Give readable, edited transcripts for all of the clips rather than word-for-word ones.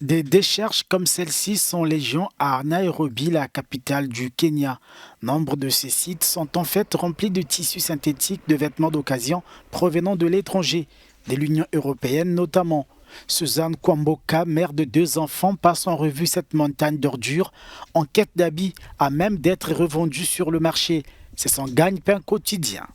Des décharges comme celle-ci sont légion à Nairobi, la capitale du Kenya. Nombre de ces sites sont en fait remplis de tissus synthétiques de vêtements d'occasion provenant de l'étranger, de l'Union européenne notamment. Suzanne Kwamboka, mère de 2 enfants, passe en revue cette montagne d'ordures en quête d'habits à même d'être revendus sur le marché. C'est son gagne-pain quotidien.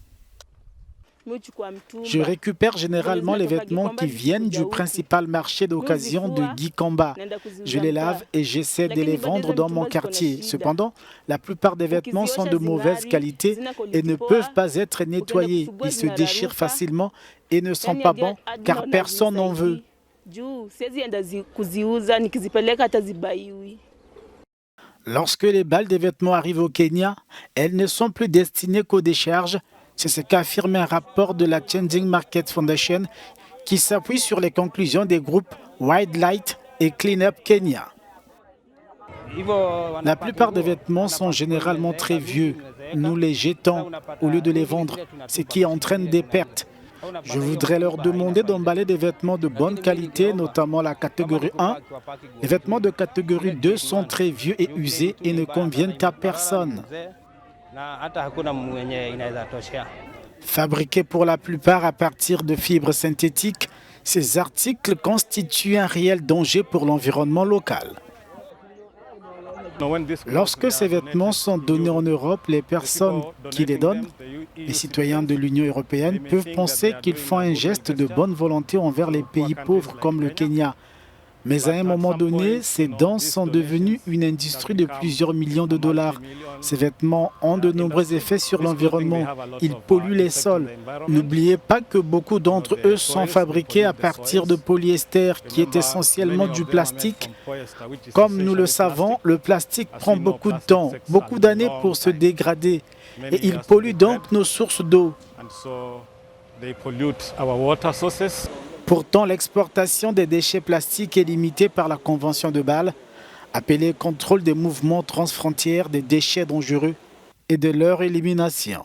Je récupère généralement les vêtements qui viennent du principal marché d'occasion de Gikamba. Je les lave et j'essaie de les vendre dans mon quartier. Cependant, la plupart des vêtements sont de mauvaise qualité et ne peuvent pas être nettoyés. Ils se déchirent facilement et ne sont pas bons car personne n'en veut. Lorsque les balles des vêtements arrivent au Kenya, elles ne sont plus destinées qu'aux décharges. C'est ce qu'a affirmé un rapport de la Changing Market Foundation qui s'appuie sur les conclusions des groupes Wildlight et Clean Up Kenya. La plupart des vêtements sont généralement très vieux. Nous les jetons au lieu de les vendre, ce qui entraîne des pertes. Je voudrais leur demander d'emballer des vêtements de bonne qualité, notamment la catégorie 1. Les vêtements de catégorie 2 sont très vieux et usés et ne conviennent à personne. Fabriqués pour la plupart à partir de fibres synthétiques, ces articles constituent un réel danger pour l'environnement local. Lorsque ces vêtements sont donnés en Europe, les personnes qui les donnent, les citoyens de l'Union européenne, peuvent penser qu'ils font un geste de bonne volonté envers les pays pauvres comme le Kenya. Mais à un moment donné, ces dons sont devenus une industrie de plusieurs millions de dollars. Ces vêtements ont de nombreux effets sur l'environnement. Ils polluent les sols. N'oubliez pas que beaucoup d'entre eux sont fabriqués à partir de polyester, qui est essentiellement du plastique. Comme nous le savons, le plastique prend beaucoup de temps, beaucoup d'années pour se dégrader. Et il pollue donc nos sources d'eau. Pourtant, l'exportation des déchets plastiques est limitée par la Convention de Bâle, appelée contrôle des mouvements transfrontières des déchets dangereux et de leur élimination.